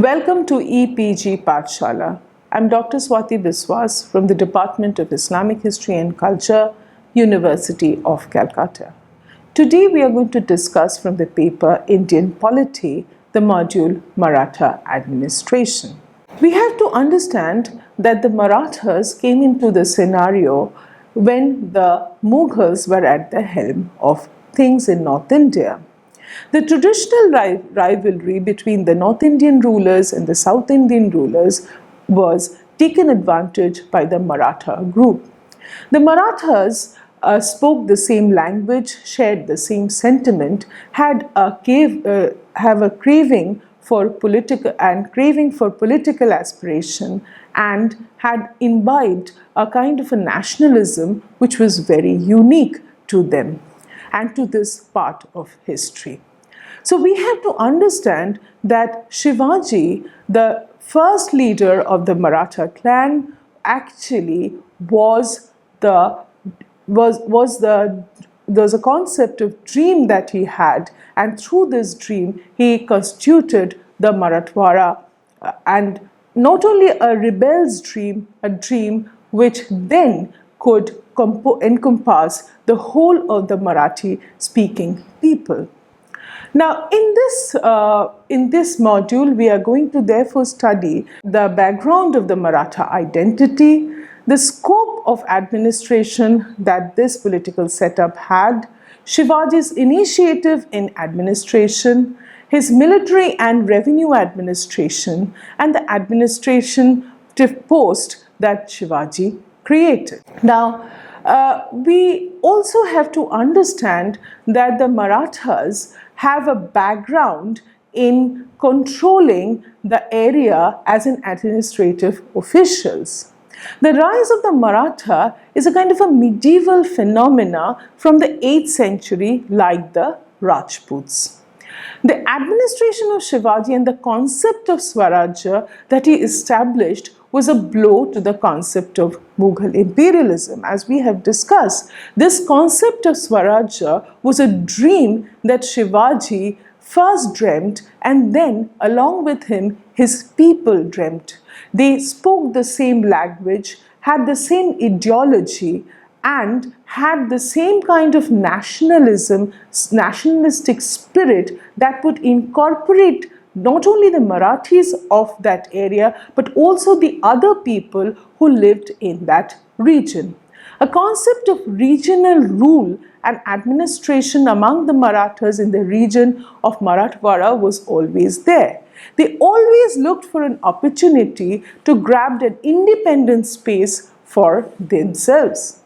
Welcome to EPG Pathshala. I'm Dr. Swati Biswas from the Department of Islamic History and Culture, University of Calcutta. Today we are going to discuss from the paper Indian Polity, the module Maratha Administration. We have to understand that the Marathas came into the scenario when the Mughals were at the helm of things in North India. The traditional rivalry between the North Indian rulers and the South Indian rulers was taken advantage by the Maratha group. The Marathas spoke the same language, shared the same sentiment, have a craving for political aspiration, and had imbibed a kind of a nationalism which was very unique to them and to this part of history. So we have to understand that Shivaji, the first leader of the Maratha clan, actually was a concept of dream that he had, and through this dream he constituted the Marathwada, and not only a rebel's dream, a dream which then could encompass the whole of the Marathi-speaking people. Now, in this module, we are going to therefore study the background of the Maratha identity, the scope of administration that this political setup had, Shivaji's initiative in administration, his military and revenue administration, and the administrative post that Shivaji created. Now, we also have to understand that the Marathas have a background in controlling the area as an administrative officials. The rise of the Maratha is a kind of a medieval phenomena from the 8th century, like the Rajputs. The administration of Shivaji and the concept of Swarajya that he established was a blow to the concept of Mughal imperialism. As we have discussed, this concept of Swarajya was a dream that Shivaji first dreamt, and then along with him his people dreamt. They spoke the same language, had the same ideology, and had the same kind of nationalistic spirit that would incorporate not only the Marathis of that area, but also the other people who lived in that region. A concept of regional rule and administration among the Marathas in the region of Marathwada was always there. They always looked for an opportunity to grab an independent space for themselves.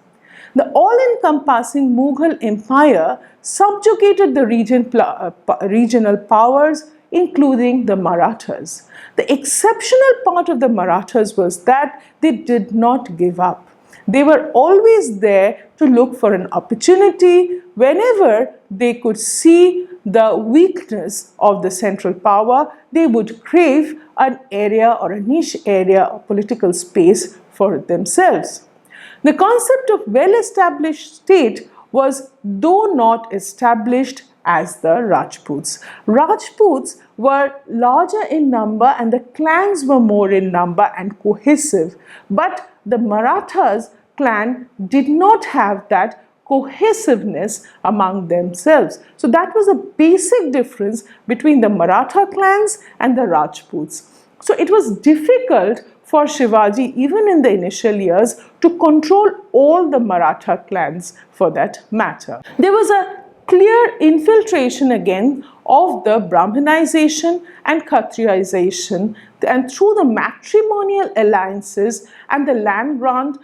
The all-encompassing Mughal Empire subjugated the regional powers, including the Marathas. The exceptional part of the Marathas was that they did not give up. They were always there to look for an opportunity whenever they could see the weakness of the central power. They would crave an area or a niche area of political space for themselves. The concept of well-established state was, though not established as the Rajputs. Rajputs were larger in number and the clans were more in number and cohesive, but the Marathas clan did not have that cohesiveness among themselves. So that was a basic difference between the Maratha clans and the Rajputs. So it was difficult for Shivaji, even in the initial years, to control all the Maratha clans for that matter. There was a clear infiltration again of the Brahmanization and Kshatriyization, and through the matrimonial alliances and the land grant,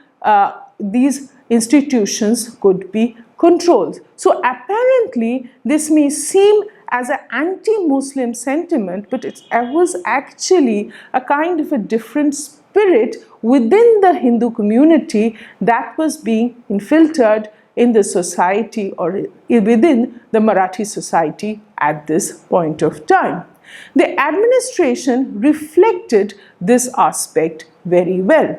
these institutions could be controlled. So apparently this may seem as an anti-Muslim sentiment, but it was actually a kind of a different spirit within the Hindu community that was being infiltrated in the society or within the Marathi society at this point of time. The administration reflected this aspect very well.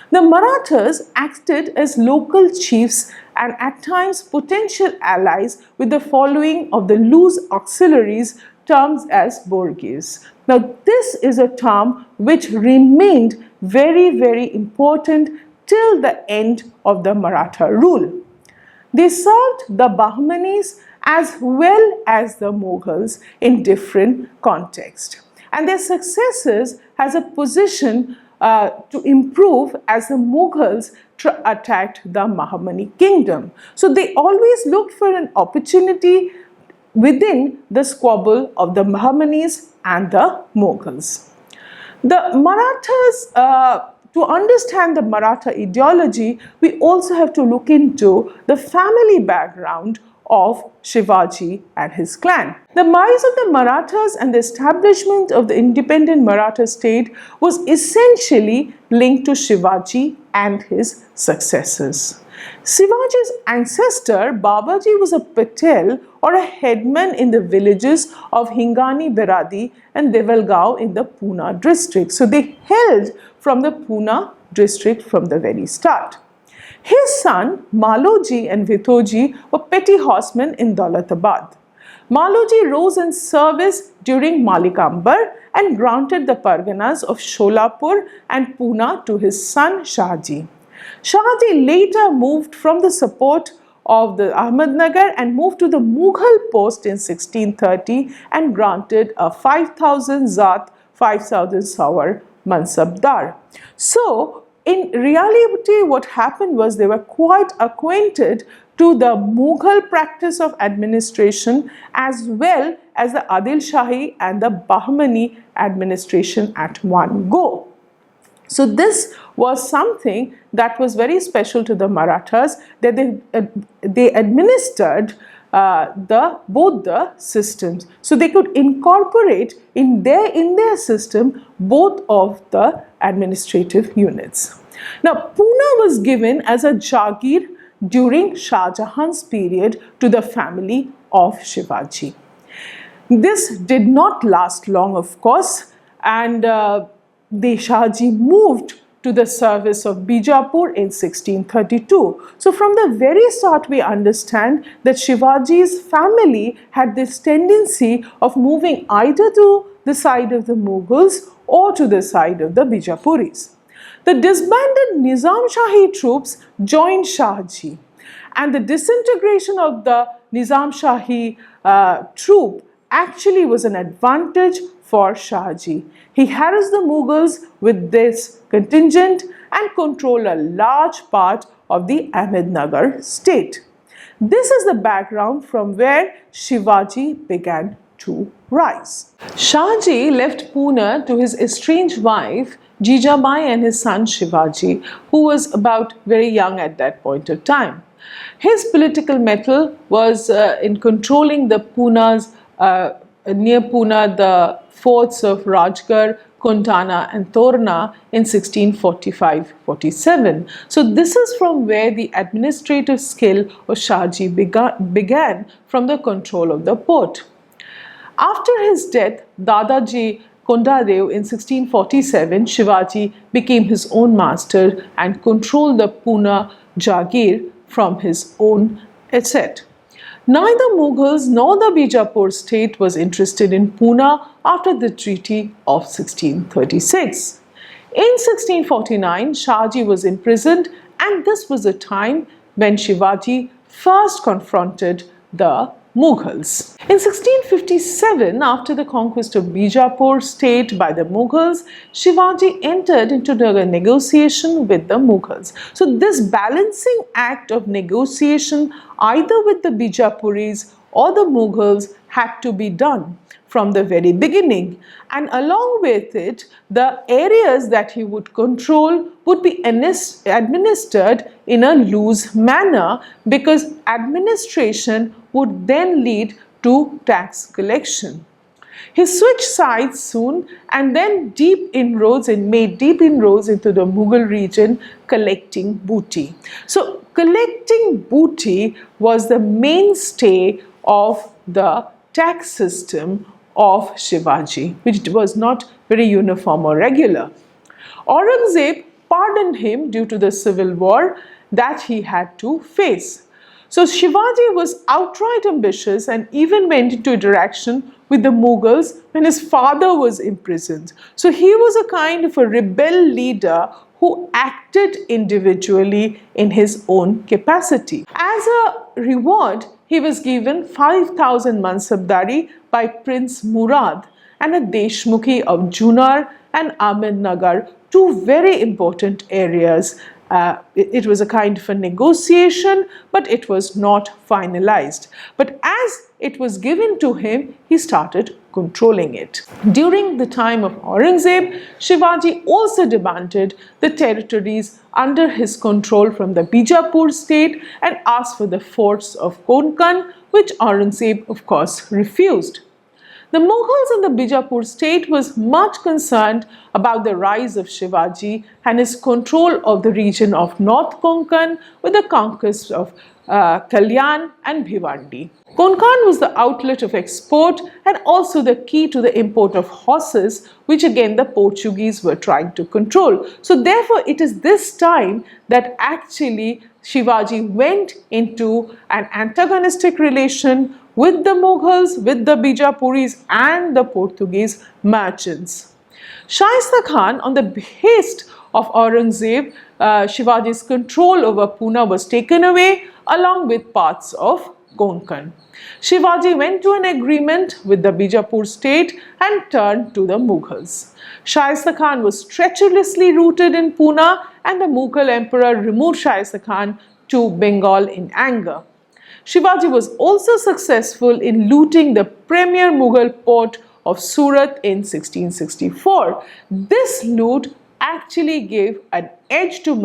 The Marathas acted as local chiefs and at times potential allies with the following of the loose auxiliaries terms as Borghese. Now, this is a term which remained very, very important till the end of the Maratha rule. They served the Bahmanis as well as the Mughals in different contexts. And their successes has a position to improve as the Mughals attacked the Bahmani kingdom. So they always looked for an opportunity within the squabble of the Bahmanis and the Mughals. The Marathas, to understand the Maratha ideology, we also have to look into the family background of Shivaji and his clan. The rise of the Marathas and the establishment of the independent Maratha state was essentially linked to Shivaji and his successors. Shivaji's ancestor Babaji was a Patel or a headman in the villages of Hingani Beradi and Devalgaon in the Pune district. So they held from the Pune district from the very start. His son Maloji and Vithoji were petty horsemen in Daulatabad. Maloji rose in service during Malikambar and granted the Parganas of Sholapur and Pune to his son Shahji. Shahji later moved from the support of the Ahmednagar and moved to the Mughal post in 1630 and granted a 5,000 Zat, 5,000 Sawar Mansabdar. So, in reality, what happened was they were quite acquainted to the Mughal practice of administration as well as the Adil Shahi and the Bahmani administration at one go. So this was something that was very special to the Marathas, that they administered both the systems. So they could incorporate in their system both of the administrative units. Now, Pune was given as a Jagir during Shah Jahan's period to the family of Shivaji. This did not last long, of course, and the Shahji moved to the service of Bijapur in 1632. So from the very start we understand that Shivaji's family had this tendency of moving either to the side of the Mughals or to the side of the Bijapuris. The disbanded Nizam Shahi troops joined Shahji, and the disintegration of the Nizam Shahi troop actually was an advantage for Shahji. He harassed the Mughals with this contingent and controlled a large part of the Ahmednagar state. This is the background from where Shivaji began to rise. Shahji left Pune to his estranged wife Jijabai and his son Shivaji, who was about very young at that point of time. His political mettle was in controlling the Puna's near Pune, the forts of Rajgarh, Kuntana and Torna in 1645-47. So this is from where the administrative skill of Shahji began, from the control of the port. After his death, Dadaji Kondadev in 1647, Shivaji became his own master and controlled the Pune Jagir from his own asset. Neither Mughals nor the Bijapur state was interested in Pune after the Treaty of 1636. In 1649, Shahji was imprisoned, and this was the time when Shivaji first confronted the Mughals. In 1657, after the conquest of Bijapur state by the Mughals, Shivaji entered into a negotiation with the Mughals. So this balancing act of negotiation either with the Bijapuris or the Mughals had to be done from the very beginning, and along with it, the areas that he would control would be administered in a loose manner, because administration would then lead to tax collection. He switched sides soon and then made deep inroads into the Mughal region, collecting booty. So collecting booty was the mainstay of the tax system of Shivaji, which was not very uniform or regular. Aurangzeb pardoned him due to the civil war that he had to face. So Shivaji was outright ambitious and even went into interaction with the Mughals when his father was imprisoned. So he was a kind of a rebel leader who acted individually in his own capacity. As a reward, he was given 5,000 mansabdari by Prince Murad and a Deshmukhi of Junar and Ahmednagar, two very important areas. It was a kind of a negotiation, but it was not finalized. But as it was given to him, he started controlling it. During the time of Aurangzeb, Shivaji also demanded the territories under his control from the Bijapur state and asked for the forts of Konkan, which Aurangzeb of course refused. The Mughals in the Bijapur state was much concerned about the rise of Shivaji and his control of the region of North Konkan with the conquest of Kalyan and Bhiwandi. Konkan was the outlet of export and also the key to the import of horses, which again the Portuguese were trying to control. So therefore it is this time that actually Shivaji went into an antagonistic relation with the Mughals, with the Bijapuris and the Portuguese merchants. Shaista Khan, on the behest of Aurangzeb, Shivaji's control over Pune was taken away along with parts of Konkan. Shivaji went to an agreement with the Bijapur state and turned to the Mughals. Shaista Khan was treacherously rooted in Pune and the Mughal emperor removed Shaista Khan to Bengal in anger. Shivaji was also successful in looting the premier Mughal port of Surat in 1664. This loot actually gave an edge to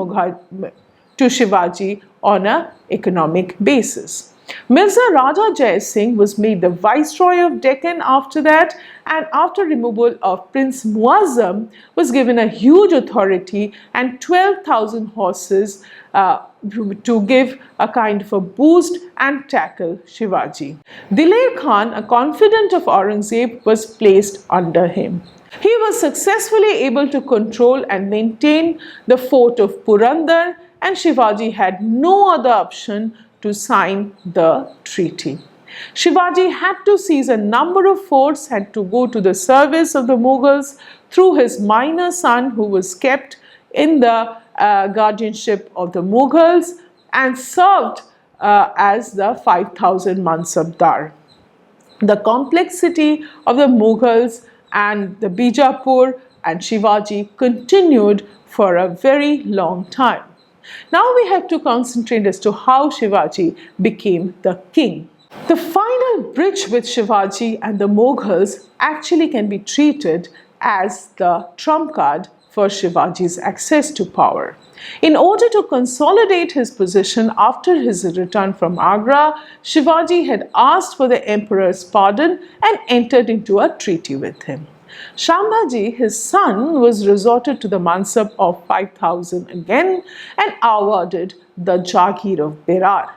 Shivaji on an economic basis. Mirza Raja Jai Singh was made the Viceroy of Deccan after that, and after removal of Prince Muazzam was given a huge authority and 12,000 horses to give a kind of a boost and tackle Shivaji. Diler Khan, a confidant of Aurangzeb, was placed under him. He was successfully able to control and maintain the fort of Purandar, and Shivaji had no other option to sign the treaty. Shivaji had to seize a number of forts, had to go to the service of the Mughals through his minor son, who was kept in the guardianship of the Mughals and served as the 5,000 Mansabdar. The complexity of the Mughals and the Bijapur and Shivaji continued for a very long time. Now we have to concentrate as to how Shivaji became the king. The final bridge with Shivaji and the Mughals actually can be treated as the trump card for Shivaji's access to power. In order to consolidate his position after his return from Agra, Shivaji had asked for the emperor's pardon and entered into a treaty with him. Shambhaji, his son, was resorted to the mansab of 5,000 again and awarded the Jagir of Berar.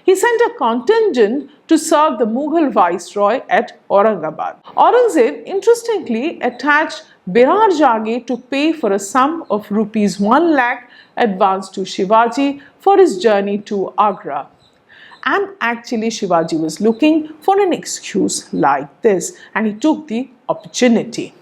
He sent a contingent to serve the Mughal viceroy at Aurangabad. Aurangzeb, interestingly, attached Berar Jagir to pay for a sum of rupees 1 lakh advance to Shivaji for his journey to Agra. And actually Shivaji was looking for an excuse like this, and he took the opportunity.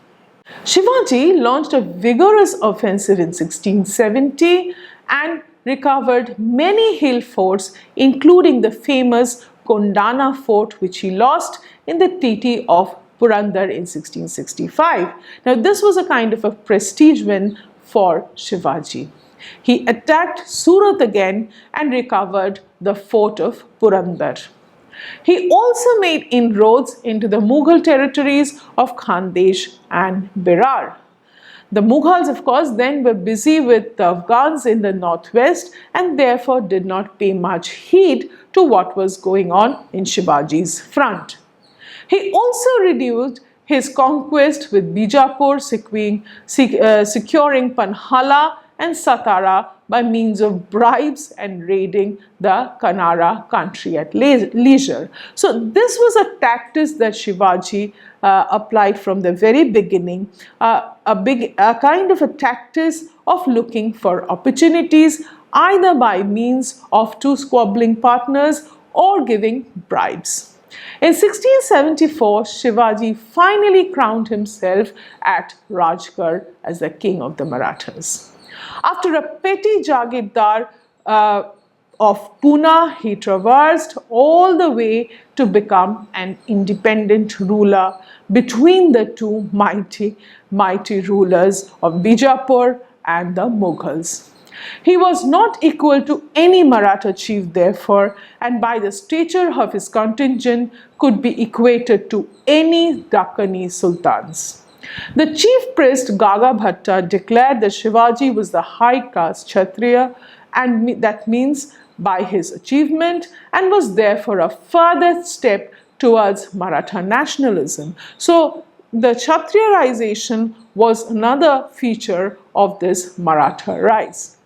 Shivaji launched a vigorous offensive in 1670 and recovered many hill forts, including the famous Kondana fort, which he lost in the Treaty of Purandar in 1665. Now this was a kind of a prestige win for Shivaji. He attacked Surat again and recovered the fort of Purandar. He also made inroads into the Mughal territories of Khandesh and Berar. The Mughals, of course, then were busy with the Afghans in the northwest and therefore did not pay much heed to what was going on in Shivaji's front. He also renewed his conquest with Bijapur, securing Panhala and Satara by means of bribes and raiding the Kanara country at leisure. So this was a tactic that Shivaji applied from the very beginning, a kind of a tactic of looking for opportunities either by means of two squabbling partners or giving bribes. In 1674, Shivaji finally crowned himself at Rajgarh as the king of the Marathas. After a petty Jagirdar of Pune, he traversed all the way to become an independent ruler between the two mighty rulers of Bijapur and the Mughals. He was not equal to any Maratha chief, therefore, and by the stature of his contingent could be equated to any Dakkani sultans. The chief priest Gaga Bhatta declared that Shivaji was the high caste Kshatriya, and that means by his achievement, and was therefore a further step towards Maratha nationalism. So the Kshatriyization was another feature of this Maratha rise.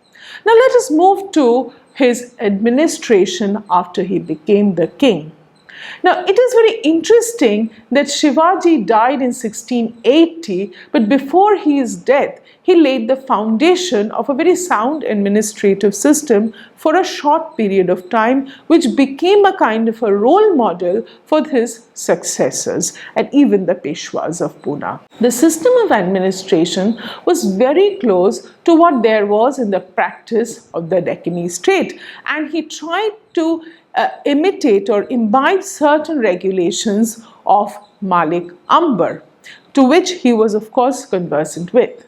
Now let us move to his administration after he became the king. Now it is very interesting that Shivaji died in 1680, but before his death, he laid the foundation of a very sound administrative system for a short period of time, which became a kind of a role model for his successors and even the Peshwas of Pune. The system of administration was very close to what there was in the practice of the Deccani state, and he tried to imitate or imbibe certain regulations of Malik Ambar, to which he was of course conversant with.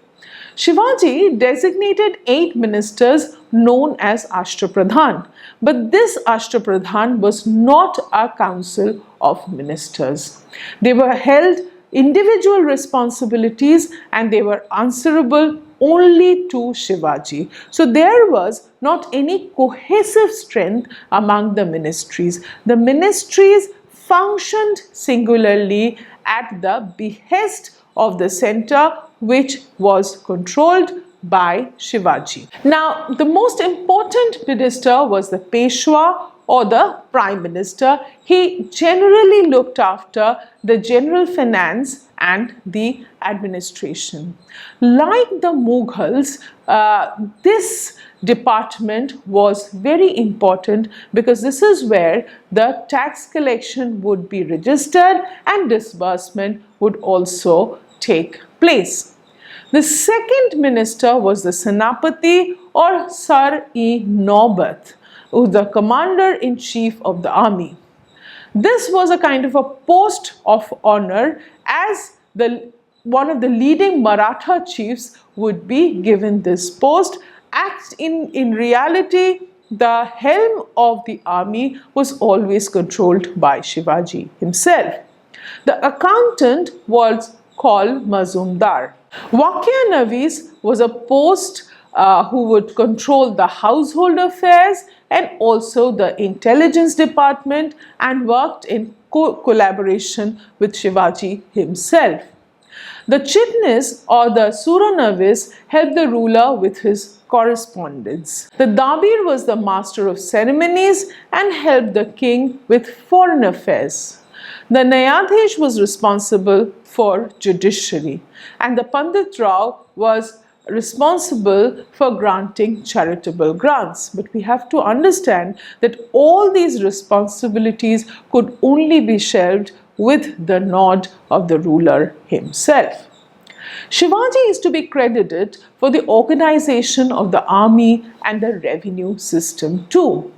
Shivaji designated 8 ministers known as Ashtapradhan, but this Ashtapradhan was not a council of ministers. They were held individual responsibilities and they were answerable only to Shivaji. So there was not any cohesive strength among the ministries. The ministries functioned singularly at the behest of the center, which was controlled by Shivaji. Now, the most important minister was the Peshwa or the Prime Minister. He generally looked after the general finance and the administration. Like the Mughals, this department was very important because this is where the tax collection would be registered and disbursement would also take place. The second minister was the Senapati or Sar-e-Naubat, who was the commander-in-chief of the army. This was a kind of a post of honor, as one of the leading Maratha chiefs would be given this post. In reality, the helm of the army was always controlled by Shivaji himself. The accountant was called Mazumdar. Wakia Navis was a post who would control the household affairs and also the intelligence department and worked in collaboration with Shivaji himself. The Chitnis or the Suranavis helped the ruler with his correspondence. The Dabir was the master of ceremonies and helped the king with foreign affairs. The Nayadhish was responsible for judiciary, and the Pandit Rao was responsible for granting charitable grants. But we have to understand that all these responsibilities could only be shelved with the nod of the ruler himself. Shivaji is to be credited for the organization of the army and the revenue system too.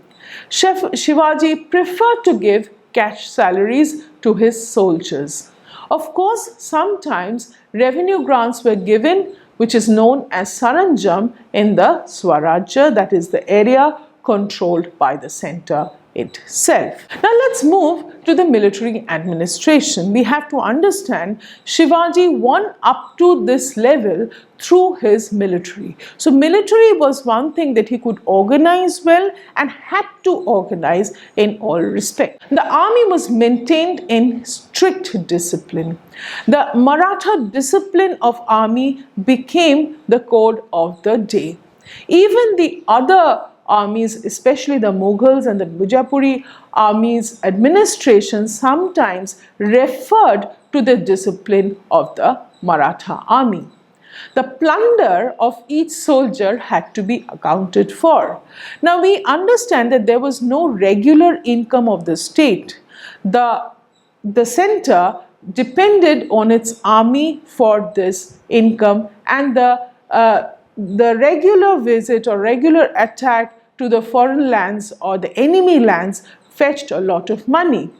Shivaji preferred to give cash salaries to his soldiers. Of course, sometimes revenue grants were given, which is known as Saranjam, in the Swarajya, that is the area controlled by the center itself. Now let's move to the military administration. We have to understand Shivaji won up to this level through his military. So military was one thing that he could organize well and had to organize in all respect. The army was maintained in strict discipline. The Maratha discipline of army became the code of the day. Even the other armies, especially the Mughals and the Bijapuri armies' administration, sometimes referred to the discipline of the Maratha army. The plunder of each soldier had to be accounted for. Now we understand that there was no regular income of the state. The center depended on its army for this income, and the regular visit or regular attack to the foreign lands or the enemy lands fetched a lot of money.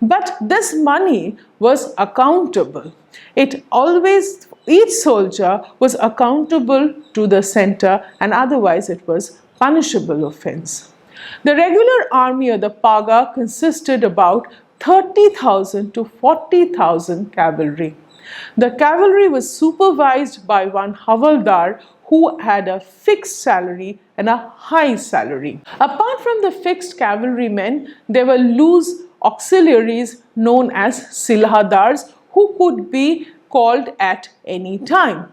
But this money was accountable. Each soldier was accountable to the center, and otherwise it was punishable offense. The regular army or the Paga consisted about 30,000 to 40,000 cavalry. The cavalry was supervised by one Havaldar who had a fixed salary and a high salary. Apart from the fixed cavalrymen, there were loose auxiliaries known as Silhadars who could be called at any time.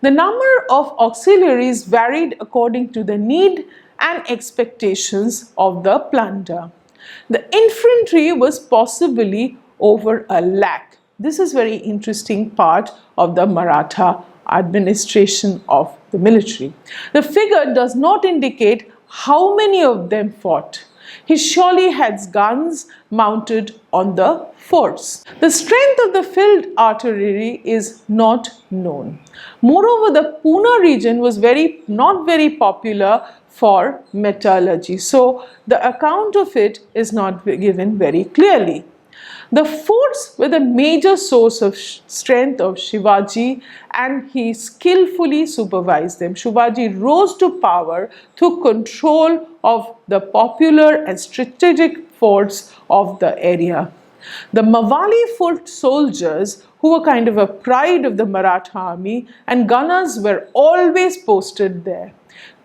The number of auxiliaries varied according to the need and expectations of the plunder. The infantry was possibly over 100,000. This is very interesting part of the Maratha administration of the military. The figure does not indicate how many of them fought. He surely had guns mounted on the forts. The strength of the field artillery is not known. Moreover, the Pune region was not very popular for metallurgy, so the account of it is not given very clearly. The forts were the major source of strength of Shivaji, and he skillfully supervised them. Shivaji rose to power through control of the popular and strategic forts of the area. The Mawali foot soldiers, who were kind of a pride of the Maratha army, and gunners were always posted there.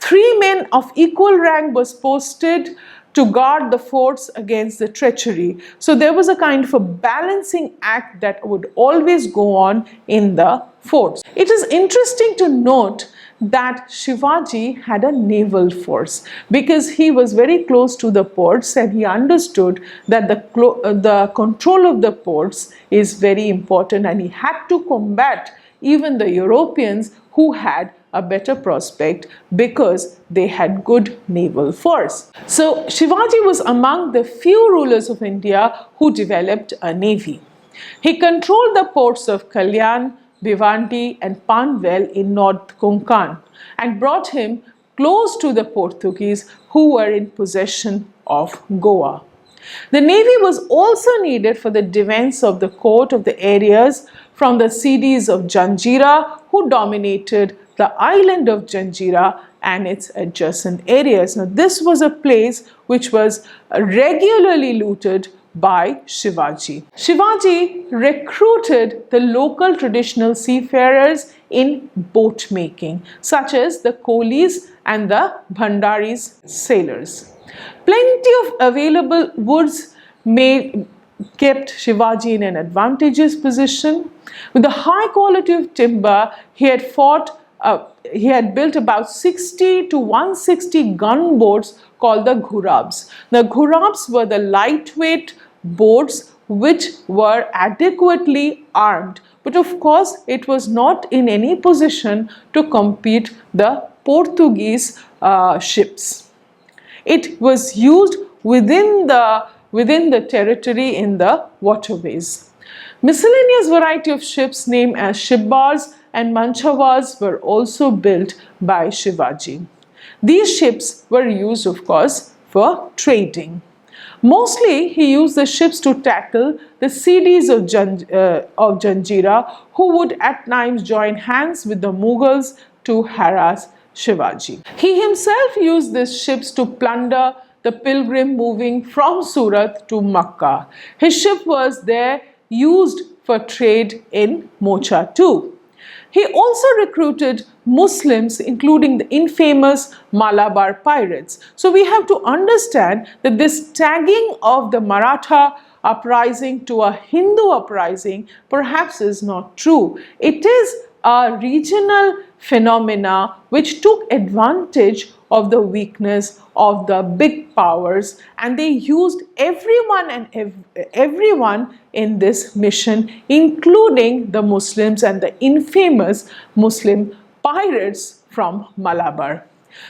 3 men of equal rank was posted to guard the forts against the treachery. So there was a kind of a balancing act that would always go on in the forts. It is interesting to note that Shivaji had a naval force because he was very close to the ports, and he understood that the control of the ports is very important, and he had to combat even the Europeans who had a better prospect because they had good naval force. So Shivaji was among the few rulers of India who developed a navy. He controlled the ports of Kalyan, Bhiwandi and Panvel in North Konkan and brought him close to the Portuguese who were in possession of Goa. The navy was also needed for the defense of the court of the areas from the Sidis of Janjira who dominated the island of Janjira and its adjacent areas. Now, this was a place which was regularly looted by Shivaji. Shivaji recruited the local traditional seafarers in boat making, such as the Kolis and the Bhandaris sailors. Plenty of available woods kept Shivaji in an advantageous position. With the high quality of timber, he had built about 60 to 160 gunboats called the Ghurabs. The Ghurabs were the lightweight boats which were adequately armed, but of course it was not in any position to compete the Portuguese ships. It was used within the territory in the waterways. Miscellaneous variety of ships named as shipbars and manchavas were also built by Shivaji. These ships were used, of course, for trading. Mostly, he used the ships to tackle the Sidis of Janjira, who would at times join hands with the Mughals to harass Shivaji. He himself used these ships to plunder the pilgrim moving from Surat to Makkah. His ship was there used for trade in Mocha too. He also recruited Muslims, including the infamous Malabar pirates. So we have to understand that this tagging of the Maratha uprising to a Hindu uprising perhaps is not true. It is a regional phenomena which took advantage of the weakness of the big powers, and they used everyone in this mission, including the Muslims and the infamous Muslim pirates from Malabar.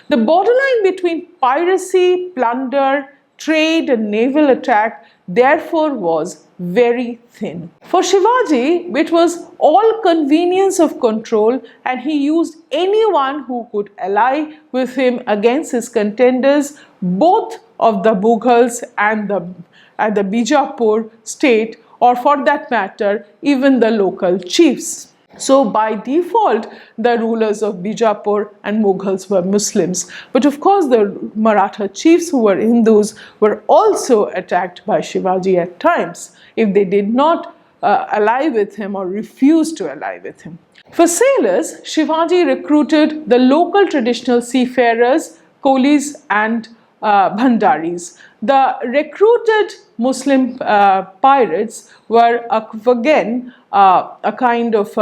The borderline between piracy, plunder, trade and naval attack therefore was very thin. For Shivaji, it was all convenience of control, and he used anyone who could ally with him against his contenders, both of the Mughals and the Bijapur state, or for that matter, even the local chiefs. So by default, the rulers of Bijapur and Mughals were Muslims. But of course, the Maratha chiefs who were Hindus were also attacked by Shivaji at times if they did not ally with him or refused to ally with him. For sailors, Shivaji recruited the local traditional seafarers, coolies and Bhandaris. The recruited Muslim pirates were again a kind of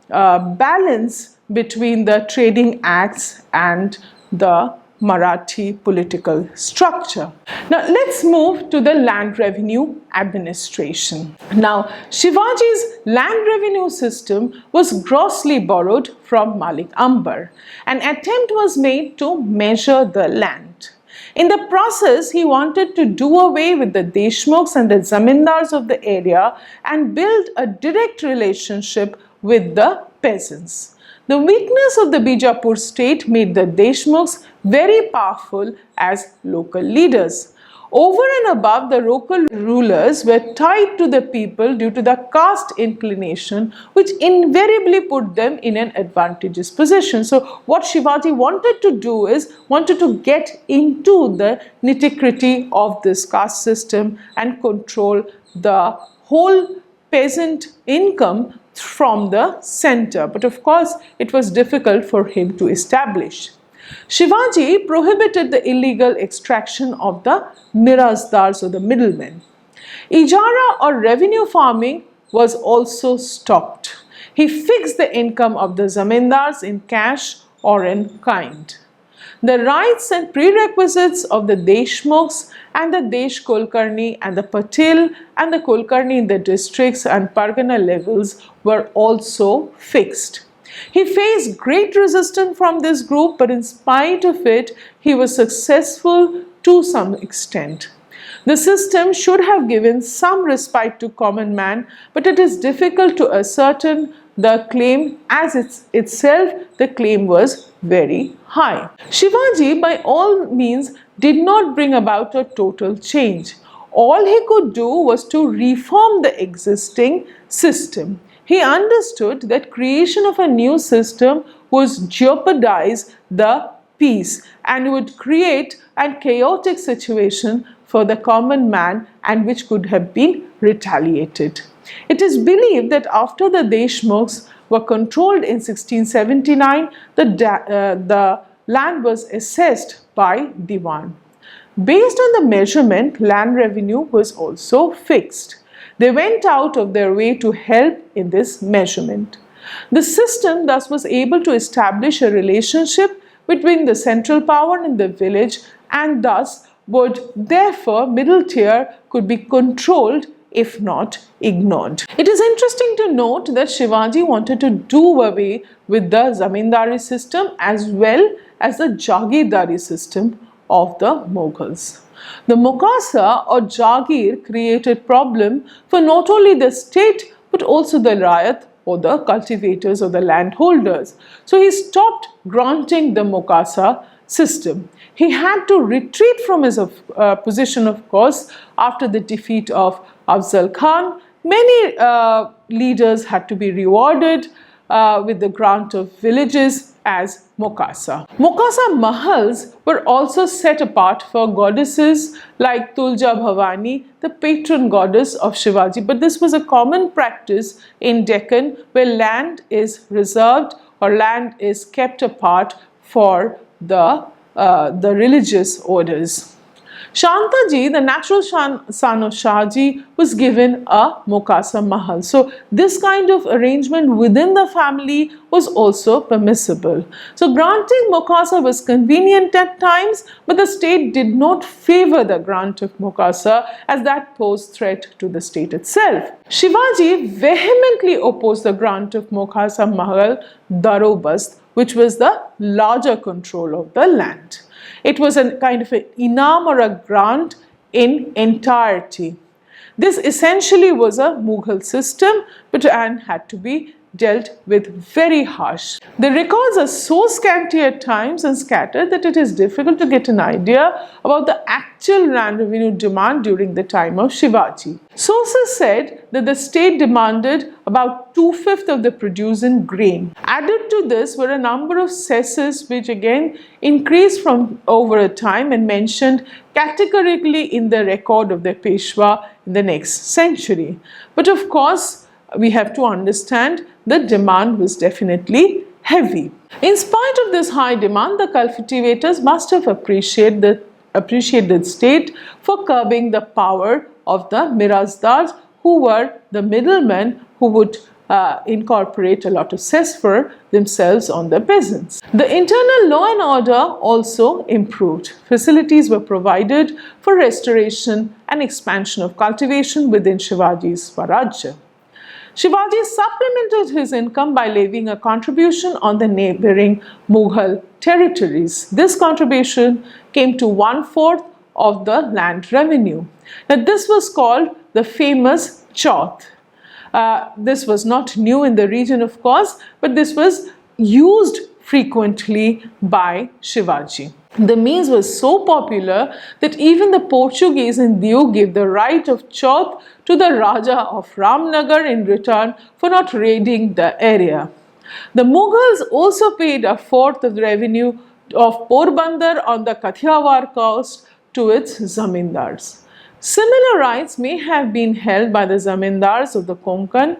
balance between the trading acts and the Marathi political structure. Now let's move to the land revenue administration. Now Shivaji's land revenue system was grossly borrowed from Malik Ambar. An attempt was made to measure the land. In the process, he wanted to do away with the Deshmukhs and the Zamindars of the area and build a direct relationship with the peasants. The weakness of the Bijapur state made the Deshmukhs very powerful as local leaders. Over and above, the local rulers were tied to the people due to the caste inclination, which invariably put them in an advantageous position. So what Shivaji wanted to do is wanted to get into the nitty-gritty of this caste system and control the whole peasant income from the center. But of course, it was difficult for him to establish. Shivaji prohibited the illegal extraction of the mirazdars or the middlemen. Ijara or revenue farming was also stopped. He fixed the income of the zamindars in cash or in kind. The rights and prerequisites of the Deshmukhs and the Desh Kulkarni and the Patil and the Kulkarni in the districts and Pargana levels were also fixed. He faced great resistance from this group, but in spite of it, he was successful to some extent. The system should have given some respite to common man, but it is difficult to ascertain the claim as itself the claim was very high. Shivaji by all means did not bring about a total change. All he could do was to reform the existing system. He understood that creation of a new system would jeopardize the peace and would create a chaotic situation for the common man and which could have been retaliated. It is believed that after the Deshmukhs were controlled in 1679, the land was assessed by Diwan. Based on the measurement, land revenue was also fixed. They went out of their way to help in this measurement. The system thus was able to establish a relationship between the central power and the village, and thus would therefore middle tier could be controlled if not ignored. It is interesting to note that Shivaji wanted to do away with the zamindari system as well as the jagirdari system of the Mughals. The Mukasa or Jagir created problem for not only the state but also the Rayat or the cultivators or the landholders. So he stopped granting the Mukasa system. He had to retreat from his position, of course, after the defeat of Afzal Khan. Many leaders had to be rewarded with the grant of villages as Mukasa. Mukasa Mahals were also set apart for goddesses like Tulja Bhavani, the patron goddess of Shivaji. But this was a common practice in Deccan where land is reserved or land is kept apart for the religious orders. Shantaji, the natural son of Shahji, was given a Mukasa Mahal. So this kind of arrangement within the family was also permissible. So granting Mukasa was convenient at times, but the state did not favor the grant of Mukasa as that posed threat to the state itself. Shivaji vehemently opposed the grant of Mukasa Mahal Darobast, which was the larger control of the land. It was a kind of an inam or a grant in entirety. This essentially was a Mughal system, and had to be dealt with very harsh. The records are so scanty at times and scattered that it is difficult to get an idea about the actual land revenue demand during the time of Shivaji. Sources said that the state demanded about 2/5 of the produce in grain. Added to this were a number of cesses which again increased from over a time and mentioned categorically in the record of the Peshwa in the next century. But of course, we have to understand the demand was definitely heavy. In spite of this high demand, the cultivators must have appreciated the state for curbing the power of the mirazdars, who were the middlemen who would incorporate a lot of cess for themselves on the peasants. The internal law and order also improved. Facilities were provided for restoration and expansion of cultivation within Shivaji's Swarajya. Shivaji supplemented his income by levying a contribution on the neighboring Mughal territories. This contribution came to 1/4 of the land revenue. Now, this was called the famous Chauth. This was not new in the region, of course, but this was used frequently by Shivaji. The means was so popular that even the Portuguese in Diu gave the right of Chauth to the Raja of Ramnagar in return for not raiding the area. The Mughals also paid 1/4 of the revenue of Porbandar on the Kathiawar coast to its zamindars. Similar rights may have been held by the zamindars of the Konkan.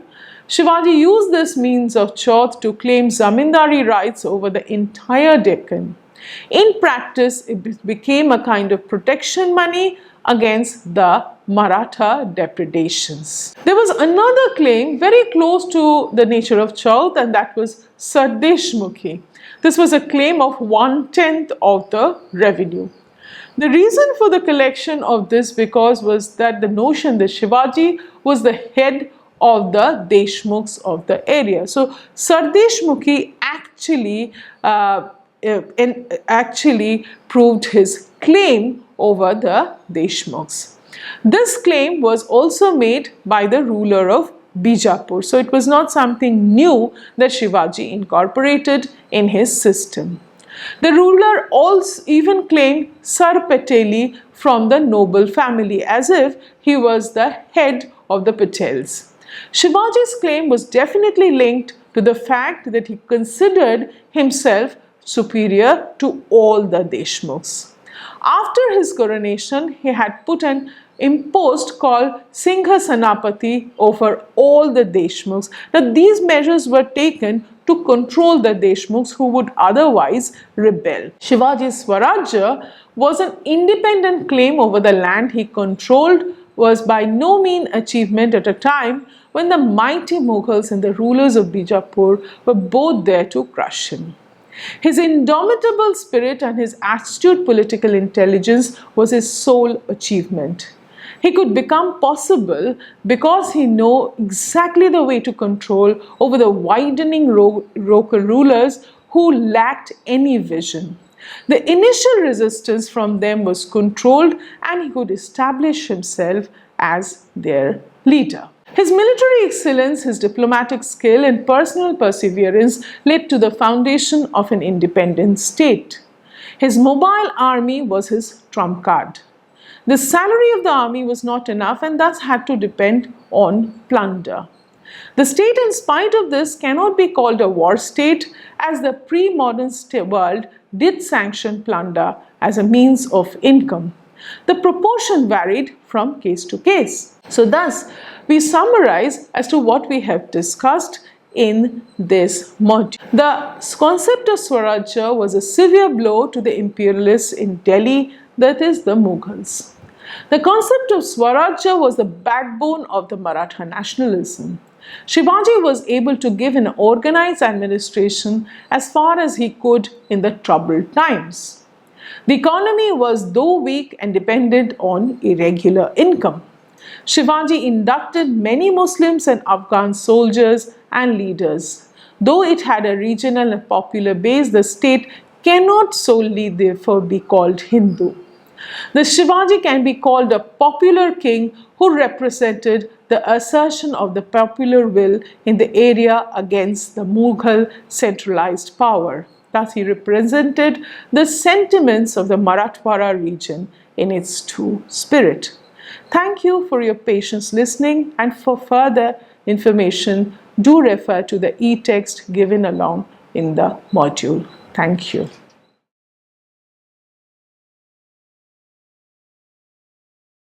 Shivaji used this means of Chauth to claim zamindari rights over the entire Deccan. In practice, it became a kind of protection money against the Maratha depredations. There was another claim very close to the nature of Chauth, and that was Sardeshmukhi. This was a claim of 1/10 of the revenue. The reason for the collection of this was that the notion that Shivaji was the head of the Deshmukhs of the area. So Sardeshmukhi actually proved his claim over the Deshmukhs. This claim was also made by the ruler of Bijapur. So it was not something new that Shivaji incorporated in his system. The ruler also even claimed Sar Pateli from the noble family, as if he was the head of the Patels. Shivaji's claim was definitely linked to the fact that he considered himself superior to all the Deshmukhs. After his coronation, he had put an impost called Singha Sanapati over all the Deshmukhs. Now, these measures were taken to control the Deshmukhs who would otherwise rebel. Shivaji's Swarajya was an independent claim over the land he controlled, was by no mean achievement at a time when the mighty Mughals and the rulers of Bijapur were both there to crush him. His indomitable spirit and his astute political intelligence was his sole achievement. He could become possible because he knew exactly the way to control over the widening local rulers who lacked any vision. The initial resistance from them was controlled, and he could establish himself as their leader. His military excellence, his diplomatic skill, and personal perseverance led to the foundation of an independent state. His mobile army was his trump card. The salary of the army was not enough and thus had to depend on plunder. The state, in spite of this, cannot be called a war state, as the pre-modern world did sanction plunder as a means of income. The proportion varied from case to case. So thus, we summarize as to what we have discussed in this module. The concept of Swarajya was a severe blow to the imperialists in Delhi, that is the Mughals. The concept of Swarajya was the backbone of the Maratha nationalism. Shivaji was able to give an organized administration as far as he could in the troubled times. The economy was, though weak, and depended on irregular income. Shivaji inducted many Muslims and Afghan soldiers and leaders. Though it had a regional and popular base, the state cannot solely therefore be called Hindu. The Shivaji can be called a popular king who represented the assertion of the popular will in the area against the Mughal centralized power. Thus, he represented the sentiments of the Marathwada region in its true spirit. Thank you for your patience listening, and for further information, do refer to the e-text given along in the module. Thank you.